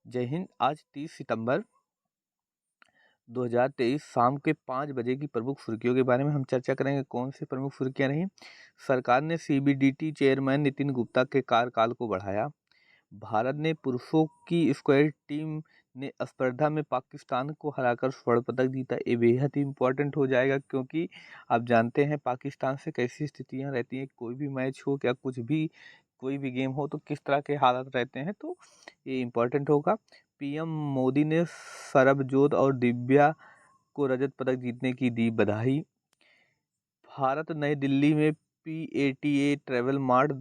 जय हिंद। आज 30 सितंबर 2023 शाम के 5 बजे की प्रमुख सुर्खियों के बारे में हम चर्चा करेंगे। कौन सी प्रमुख सुर्खियां रही? सरकार ने सीबीडीटी चेयरमैन नितिन गुप्ता के कार्यकाल को बढ़ाया। भारत ने पुरुषों की स्क्वैश टीम ने स्पर्धा में पाकिस्तान को हराकर स्वर्ण पदक जीता। ये बेहद ही इम्पोर्टेंट हो जाएगा, क्योंकि आप जानते हैं पाकिस्तान से कैसी स्थितियां रहती हैं। कोई भी मैच हो, क्या कुछ भी कोई भी गेम हो, तो किस तरह के हालात रहते हैं, तो ये इम्पोर्टेंट होगा। पीएम मोदी ने सरबजोत और दिव्या को रजत पदक जीतने की दी बधाई। भारत नई दिल्ली में पीएटीए ट्रैवल मार्ट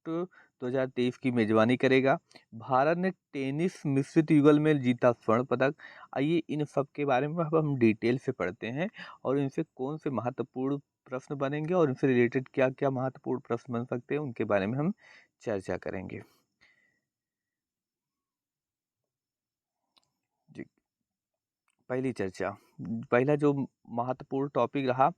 2023 की मेजबानी करेगा। भारत ने टेनिस मिश्रित युगल में जीता स्वर्ण पदक। आइए इन सब के बारे में अब हम डिटेल से पढ़ते हैं और इनसे कौन से महत्वपूर्ण प्रश्न बनेंगे और इनसे रिलेटेड क्या क्या महत्वपूर्ण प्रश्न बन सकते हैं, उनके बारे में हम चर्चा करेंगे। जी, पहली चर्चा, पहला जो महत्वपूर्ण टॉपिक रहा,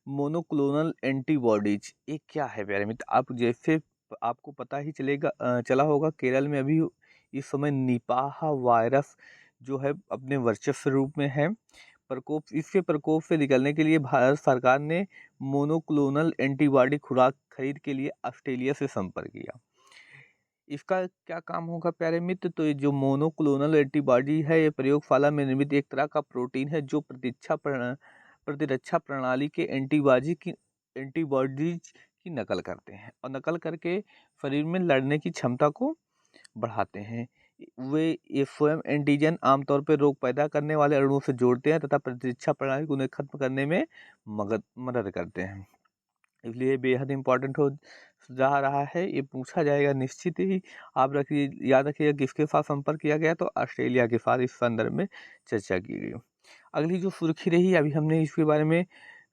मोनोक्लोनल एंटीबॉडीज। ये क्या है प्यारे मित्र? आप जैसे आपको पता ही चला होगा, केरल में अभी इस समय निपाह वायरस जो है अपने वर्चस्व रूप में है। इसके प्रकोप से निकलने के लिए भारत सरकार ने मोनोक्लोनल एंटीबॉडी खुराक खरीद के लिए ऑस्ट्रेलिया से संपर्क किया। इसका क्या काम होगा प्यारे मित्र? तो ये जो मोनोक्लोनल एंटीबॉडी है, ये प्रयोगशाला में निर्मित एक तरह का प्रोटीन है जो प्रतिरक्षा प्रणाली के एंटीबॉडीज की नकल करते हैं और नकल करके शरीर में लड़ने की क्षमता को बढ़ाते हैं। वे ये स्वयं एंटीजन आमतौर पर रोग पैदा करने वाले अणुओं से जोड़ते हैं तथा प्रतिरक्षा प्रणाली को उन्हें खत्म करने में मदद करते हैं। इसलिए बेहद इम्पोर्टेंट हो जा रहा है। ये पूछा जाएगा निश्चित ही। आप रखिए, याद रखिएगा किसके साथ संपर्क किया गया, तो ऑस्ट्रेलिया के साथ इस संदर्भ में चर्चा की गई। अगली जो सुर्खी रही, अभी हमने इसके बारे में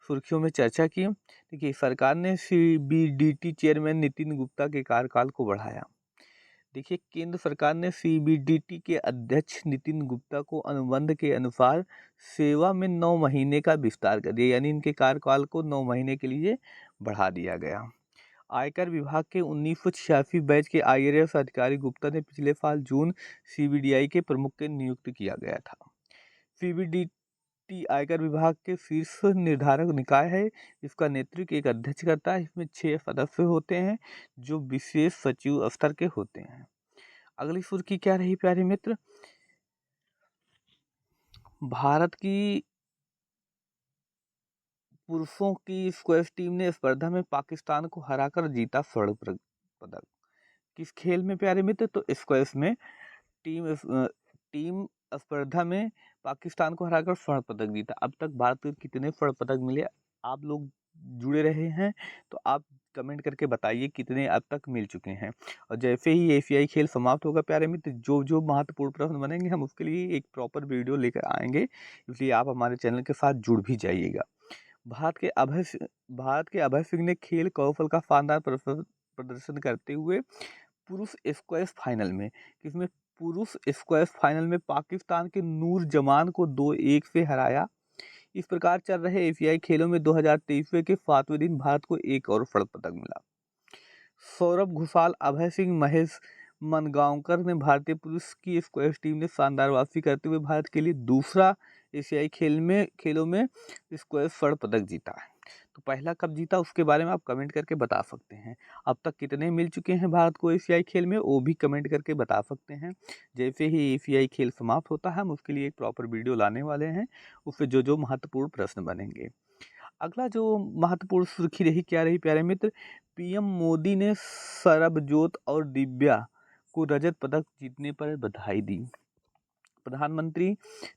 सुर्खियों में चर्चा की। देखिए, सरकार ने सीबीडीटी चेयरमैन नितिन गुप्ता के कार्यकाल को बढ़ाया। देखिए, केंद्र सरकार ने सीबीडीटी के अध्यक्ष नितिन गुप्ता को अनुबंध के अनुसार सेवा में 9 महीने का विस्तार कर दिया, यानी इनके कार्यकाल को 9 महीने के लिए बढ़ा दिया गया। आयकर विभाग के 1986 बैच के आईएएस अधिकारी गुप्ता ने पिछले साल जून सीबीडीआई के प्रमुख के नियुक्त किया गया था। सीबीडीटी आयकर विभाग के शीर्ष निर्धारक निकाय है। इसका नेतृत्व एक अध्यक्ष करता है। इसमें 6 सदस्य होते हैं जो विशेष सचिव स्तर के होते हैं। अगली सुर्खी क्या रही प्यारे मित्र? भारत की पुरुषों की स्क्वैश टीम ने स्पर्धा में पाकिस्तान को हराकर जीता स्वर्ण पदक। किस खेल में प्यारे मित्र? तो स्क्वैश में टीम स्पर्धा में पाकिस्तान को हराकर स्वर्ण पदक जीता। अब तक भारत को कितने स्वर्ण पदक मिले? आप लोग जुड़े रहे हैं तो आप कमेंट करके बताइए कितने अब तक मिल चुके हैं। और जैसे ही एशियाई खेल समाप्त होगा प्यारे मित्र, जो जो महत्वपूर्ण प्रश्न बनेंगे हम उसके लिए एक प्रॉपर वीडियो लेकर आएंगे, इसलिए आप हमारे चैनल के साथ जुड़ भी जाइएगा। भारत के अभय सिंह ने खेल कौशल का शानदार प्रदर्शन करते हुए पुरुष स्क्वैश फाइनल में किसमें पुरुष स्क्वैश फाइनल में पाकिस्तान के नूर जमान को 2-1 से हराया। इस प्रकार चल रहे एशियाई खेलों में 2023 के 7वें दिन भारत को एक और स्वर्ण पदक मिला। सौरभ घोषाल, अभय सिंह, महेश मनगांवकर ने भारतीय पुरुष की स्क्वैश टीम ने शानदार वापसी करते हुए भारत के लिए दूसरा एशियाई खेलों में स्क्वैश स्वर्ण पदक जीता है। तो पहला कब जीता उसके बारे में आप कमेंट करके बता सकते हैं। अब तक कितने मिल चुके हैं भारत को एशियाई खेल में, वो भी कमेंट करके बता सकते हैं। जैसे ही एशियाई खेल समाप्त होता है हम उसके लिए एक प्रॉपर वीडियो लाने वाले हैं, उससे जो जो महत्वपूर्ण प्रश्न बनेंगे। अगला जो महत्वपूर्ण सुर्खी रही क्या रही प्यारे मित्र? पीएम मोदी ने सरबजोत और दिव्या को रजत पदक जीतने पर बधाई दी। प्रधानमंत्री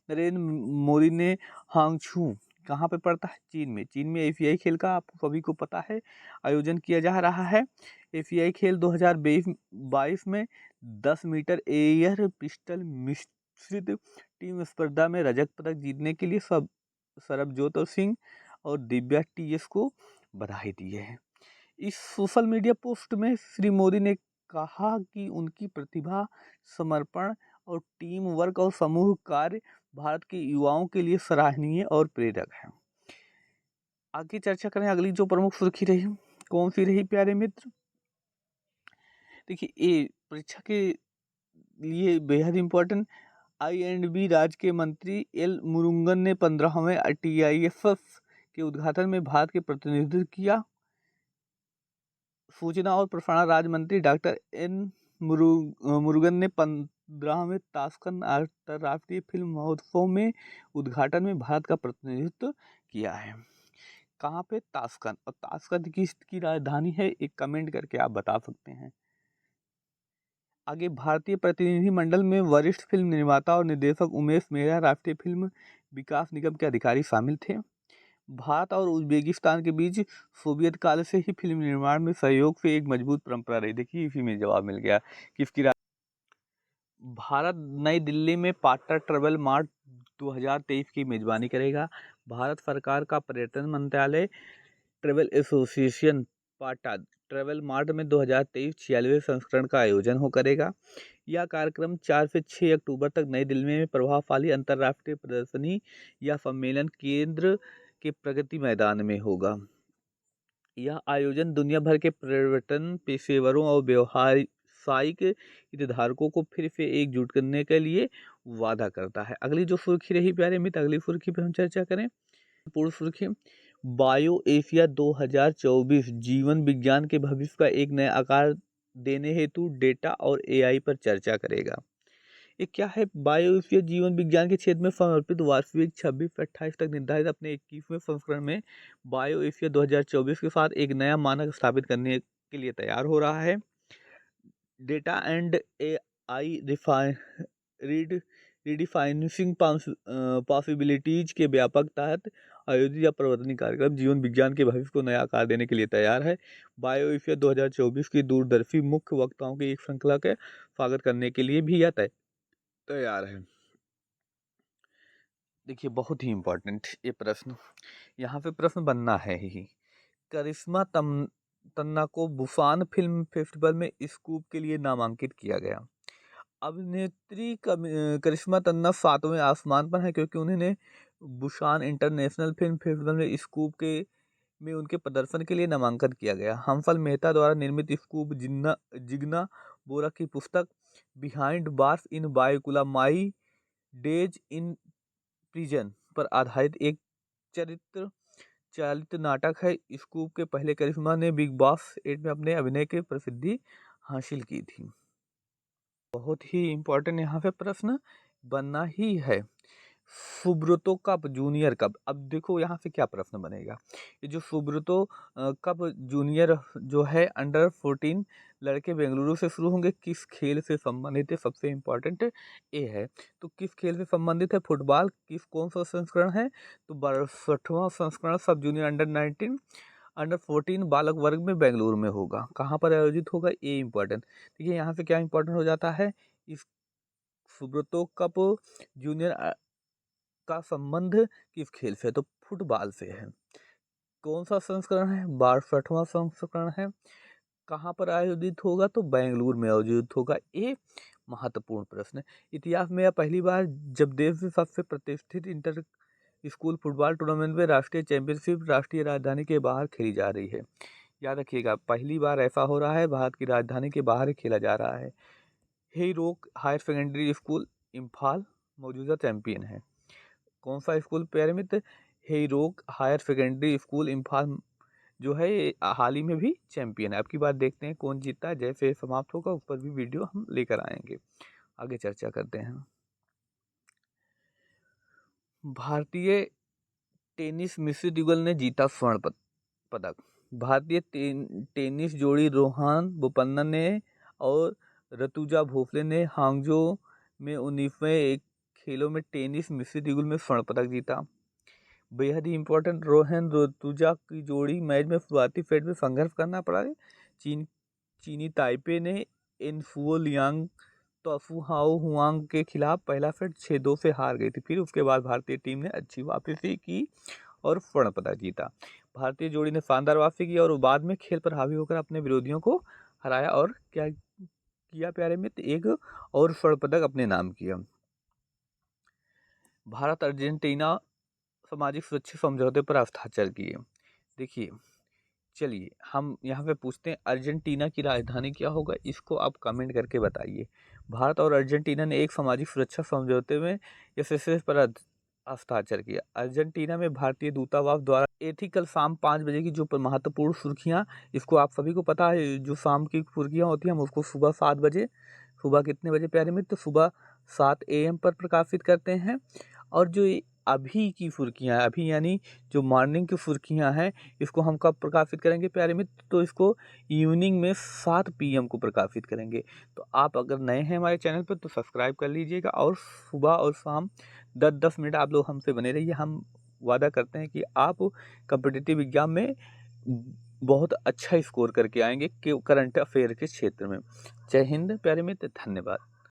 नरेंद्र मोदी ने हांगझू, कहाँ पे पड़ता है? चीन में एशियाई खेल का आपको सभी को पता है आयोजन किया जा रहा है। एशियाई खेल 2022 में 10 मीटर एयर पिस्टल मिश्रित टीम स्पर्धा में रजत पदक जीतने के लिए सरबजोत सिंह और दिव्या टीएस को बधाई दी है। इस सोशल मीडिया पोस्ट में श्री मोदी ने कहा कि उनकी प्रतिभा, समर्पण और टीम वर्क और समूह कार्य भारत के युवाओं के लिए सराहनीय और प्रेरक है। आगे चर्चा करें, अगली जो प्रमुख सुर्खी रही कौन सी रही प्यारे मित्र? देखिए, ये परीक्षा के लिए बेहद इम्पोर्टेंट। INB राज्य के मंत्री एल मुरुगन ने 15वें TIFF के उद्घाटन में भारत के प्रतिनिधित्व किया। सूचना और प्रसारण राज्य मंत्री डॉक्टर एन मुरुगन ने 15वें ताशकंद अंतर्राष्ट्रीय फिल्म महोत्सव में उद्घाटन में भारत का प्रतिनिधित्व किया है। कहाँ पे? ताशकंद। और ताशकंद किसकी राजधानी है? एक कमेंट करके आप बता सकते हैं। आगे, भारतीय प्रतिनिधिमंडल में वरिष्ठ फिल्म निर्माता और निर्देशक उमेश मेहरा, राष्ट्रीय फिल्म विकास निगम के अधिकारी शामिल थे। भारत और उज्बेकिस्तान के बीच सोवियत काल से ही फिल्म निर्माण में सहयोग से एक मजबूत परंपरा रही। देखिए, इसी में जवाब मिल गया किसकी। भारत नई दिल्ली में पाटा ट्रैवल मार्ट 2023 की मेजबानी करेगा। भारत सरकार का पर्यटन मंत्रालय ट्रैवल एसोसिएशन पाटा ट्रैवल मार्ट में 2023 46वें संस्करण का आयोजन करेगा। यह कार्यक्रम 4 से 6 अक्टूबर तक नई दिल्ली में प्रभावशाली अंतर्राष्ट्रीय प्रदर्शनी या सम्मेलन केंद्र के प्रगति मैदान में होगा। यह आयोजन दुनिया भर के पर्यटन पेशेवरों और व्यावसायिक हितधारकों को फिर से एकजुट करने के लिए वादा करता है। अगली जो सुर्खी रही प्यारे मित्र, अगली सुर्खी पे हम चर्चा करें। पूर्ण सुर्खी, बायो एशिया 2024 जीवन विज्ञान के भविष्य का एक नया आकार देने हेतु डेटा और AI पर चर्चा करेगा। ये क्या है? बायो एशिया जीवन विज्ञान के क्षेत्र में समर्पित वार्षिक 26 से 28 तक निर्धारित अपने 21वें संस्करण में बायो एशिया 2024 के साथ एक नया मानक स्थापित करने के लिए तैयार हो रहा है। डेटा एंड AI रिडिफाइनिंग पॉसिबिलिटीज के व्यापक तहत आयोजित या प्रवर्तनीय कार्यक्रम जीवन विज्ञान के भविष्य को नया आकार देने के लिए तैयार है। बायो एशिया 2024 की दूरदर्शी मुख्य वक्ताओं की एक श्रृंखला के स्वागत करने के लिए भी यह तैयार है। देखिए, बहुत ही इम्पोर्टेंट ये प्रश्न, यहाँ पे प्रश्न बनना है ही। करिश्मा तन्ना को बुसान फिल्म फेस्टिवल में स्कूप के लिए नामांकित किया गया। अभिनेत्री करिश्मा तन्ना 7वें आसमान पर है क्योंकि उन्होंने बुसान इंटरनेशनल फिल्म फेस्टिवल में स्कूप के में उनके प्रदर्शन के लिए नामांकन किया गया। हंसल मेहता द्वारा निर्मित स्कूप जिग्ना बोरा की पुस्तक behind bars in Byculla my days in prison पर आधारित एक चरित्र चालित नाटक है। स्कूप के पहले करिश्मा ने बिग बॉस 8 में अपने अभिनय की प्रसिद्धि हासिल की थी। बहुत ही इम्पोर्टेंट यहाँ पे प्रश्न बनना ही है। सुब्रतो कप जूनियर कप, अब देखो यहाँ से क्या प्रश्न बनेगा। ये जो सुब्रतो कप जूनियर जो है अंडर 14 लड़के बेंगलुरु से शुरू होंगे, किस खेल से संबंधित है? सबसे इम्पोर्टेंट ये है। तो किस खेल से संबंधित है? फुटबॉल। कौन सा संस्करण है? तो 62वां संस्करण सब जूनियर अंडर 14 बालक वर्ग में बेंगलुरु में होगा। कहाँ पर आयोजित होगा? ये इम्पोर्टेंट। देखिए, यहाँ से क्या इम्पोर्टेंट हो जाता है, इस सुब्रतो कप जूनियर का संबंध किस खेल से है? तो फुटबॉल से है। कौन सा संस्करण है? 62वां संस्करण है। कहाँ पर आयोजित होगा? तो बेंगलुरु में आयोजित होगा। ये महत्वपूर्ण प्रश्न है। इतिहास में यह पहली बार जब देश में सबसे प्रतिष्ठित इंटर स्कूल फुटबॉल टूर्नामेंट में राष्ट्रीय चैंपियनशिप राष्ट्रीय राजधानी के बाहर खेली जा रही है। याद रखिएगा, पहली बार ऐसा हो रहा है, भारत की राजधानी के बाहर ही खेला जा रहा है। Heroku higher secondary school Imphal मौजूदा चैंपियन है। कौन सा स्कूल प्यारे मित्र? Heroku higher secondary school Imphal जो है हाल ही में भी चैंपियन है। अब की बात देखते हैं कौन जीतता है। जैसे समाप्त होगा उस पर भी वीडियो हम लेकर आएंगे। आगे चर्चा करते हैं। भारतीय टेनिस मिश्रित युगल ने जीता स्वर्ण पदक। भारतीय टेनिस जोड़ी रोहन बोपन्ना ने और ऋतुजा भोसले ने हांगजो में 19वें खेलों में टेनिस मिश्रित युगल में स्वर्ण पदक जीता। बेहद ही इम्पोर्टेंट, रोहन ऋतुजा की जोड़ी मैच में शुरुआती सेट में संघर्ष करना पड़ा। चीनी ताइपे ने एनफुओ लियांग तोफुहाओ हुआंग के खिलाफ पहला सेट 6-2 से हार गई थी। फिर उसके बाद भारतीय टीम ने अच्छी वापसी की और स्वर्ण पदक जीता। भारतीय जोड़ी ने शानदार वापसी की और बाद में खेल पर हावी होकर अपने विरोधियों को हराया और क्या किया प्यारे मित्र? एक और स्वर्ण पदक अपने नाम किया। भारत अर्जेंटीना सामाजिक सुरक्षा समझौते पर हस्ताक्षर किए। देखिए, चलिए हम यहाँ पे पूछते हैं अर्जेंटीना की राजधानी क्या होगा, इसको आप कमेंट करके बताइए। भारत और अर्जेंटीना ने एक सामाजिक सुरक्षा समझौते में एसएसएस पर हस्ताक्षर किया। अर्जेंटीना में भारतीय दूतावास द्वारा एथिकल शाम 5 बजे की जो महत्वपूर्ण सुर्खियाँ, इसको आप सभी को पता है जो शाम की सुर्खियाँ होती हैं हम उसको सुबह 7 बजे, सुबह कितने बजे प्यारे मित्र, तो सुबह 7 AM पर प्रकाशित करते हैं। और जो ये अभी की सुर्खियाँ हैं, अभी यानी जो मॉर्निंग की सुर्खियाँ हैं, इसको हम कब प्रकाशित करेंगे प्यारे मित्र, तो इसको इवनिंग में 7 PM को प्रकाशित करेंगे। तो आप अगर नए हैं हमारे चैनल पर तो सब्सक्राइब कर लीजिएगा और सुबह और शाम 10-10 मिनट आप लोग हमसे बने रहिए। हम वादा करते हैं कि आप कॉम्पिटिटिव एग्जाम में बहुत अच्छा स्कोर करके आएंगे करंट अफेयर के क्षेत्र में। जय हिंद प्यारे मित्र, धन्यवाद।